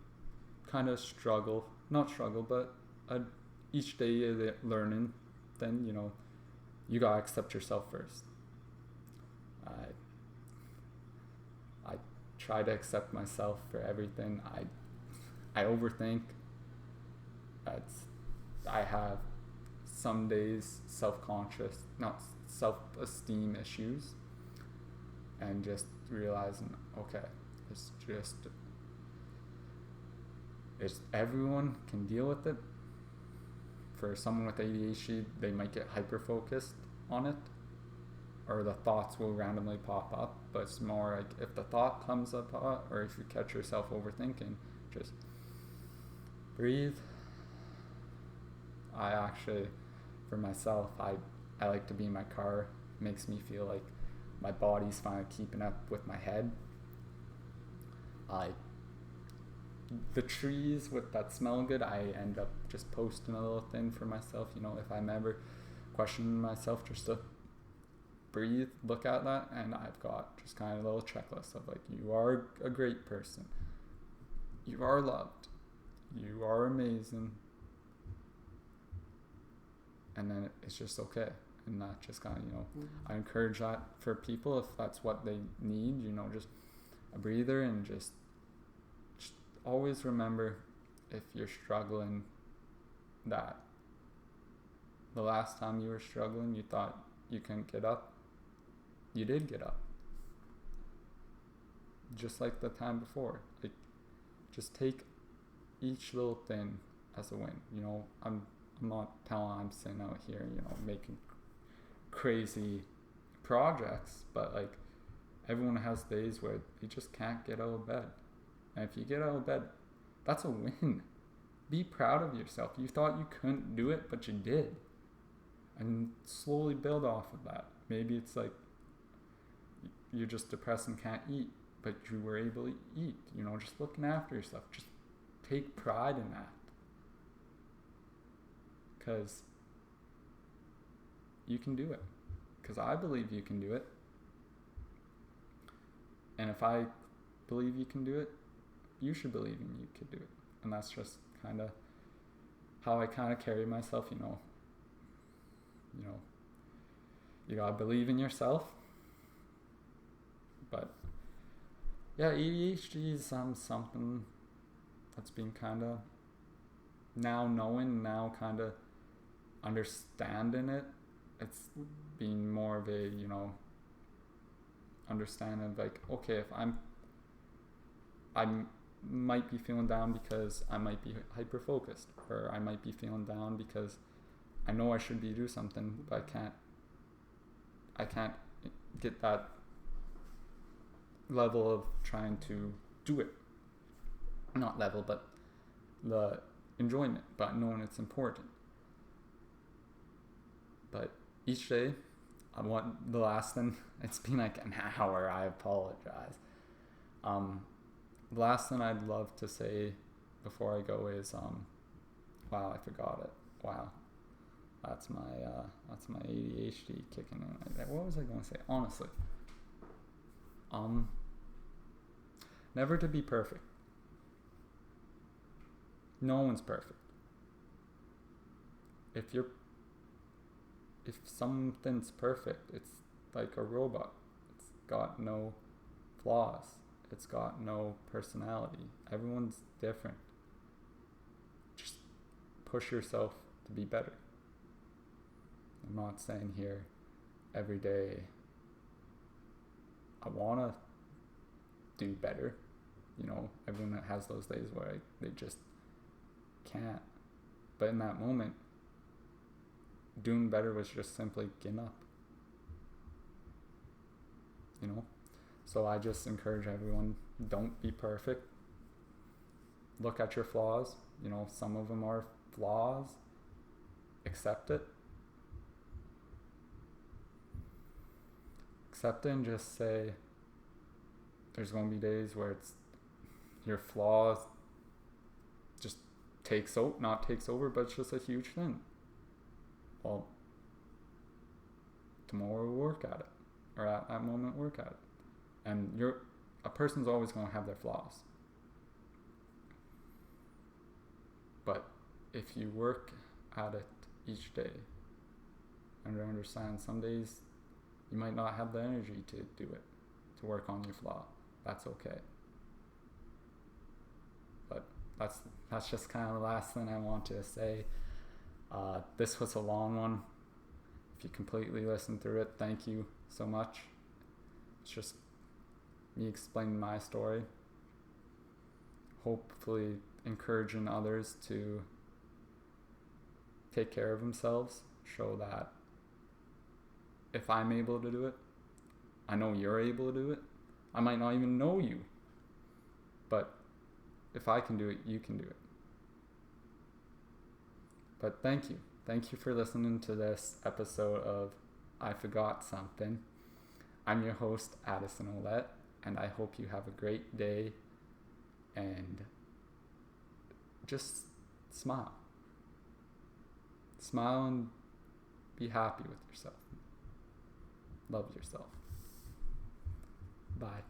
kind of but each day of learning. Then you gotta accept yourself first. I try to accept myself for everything. I overthink. I have some days self-esteem issues, and just realizing, okay, it's everyone can deal with it. For someone with ADHD, they might get hyper-focused on it, or the thoughts will randomly pop up, but it's more like if the thought comes up, or if you catch yourself overthinking, just breathe. I actually, for myself, I like to be in my car. It makes me feel like my body's finally keeping up with my head. The trees that smell good, I end up just posting a little thing for myself, if I'm ever questioning myself, just to breathe, look at that, and I've got just kind of a little checklist of like, you are a great person, you are loved, you are amazing, and then it's just okay. And that just kind of, I encourage that for people if that's what they need, just a breather, and just always remember, if you're struggling, that the last time you were struggling, you thought you couldn't get up. You did get up. Just like the time before. Like, just take each little thing as a win. I'm not telling I'm sitting out here, making crazy projects, but like, everyone has days where you just can't get out of bed. And if you get out of bed, that's a win. Be proud of yourself. You thought you couldn't do it, but you did. And slowly build off of that. Maybe it's like you're just depressed and can't eat, but you were able to eat. Just looking after yourself. Just take pride in that. Because you can do it. Because I believe you can do it. And if I believe you can do it, you should believe in you could do it. And that's just kind of how I kind of carry myself, you gotta believe in yourself. But yeah, ADHD is something that's been kind of now kind of understanding it. It's been more of a, understanding of like, okay, if I might be feeling down because I might be hyper-focused, or I might be feeling down because I know I should be doing something, but I can't get that level of trying to do it. Not level, but the enjoyment, but knowing it's important. But each day, I want the last thing, it's been like an hour, I apologize. The last thing I'd love to say before I go is, wow, I forgot it. Wow. That's my ADHD kicking in. What was I going to say? Honestly. Never to be perfect. No one's perfect. If something's perfect, it's like a robot. It's got no flaws. It's got no personality. Everyone's different. Just push yourself to be better. I'm not saying here every day I want to do better. You know, everyone has those days where they just can't. But in that moment, doing better was just simply getting up. You know? So I just encourage everyone, don't be perfect. Look at your flaws. You know, some of them are flaws. Accept it. Accept it and just say, there's going to be days where it's your flaws just not takes over, but it's just a huge thing. Well, tomorrow we'll work at it, or at that moment work at it. And a person's always going to have their flaws. But if you work at it each day and understand some days you might not have the energy to do it, to work on your flaw. That's okay. But that's just kind of the last thing I want to say. This was a long one. If you completely listened through it, thank you so much. It's just me explaining my story. Hopefully encouraging others to take care of themselves. Show that if I'm able to do it, I know you're able to do it. I might not even know you. But if I can do it, you can do it. But thank you. Thank you for listening to this episode of I Forgot Something. I'm your host, Addison Olette, and I hope you have a great day and just smile. Smile and be happy with yourself. Love yourself. Bye.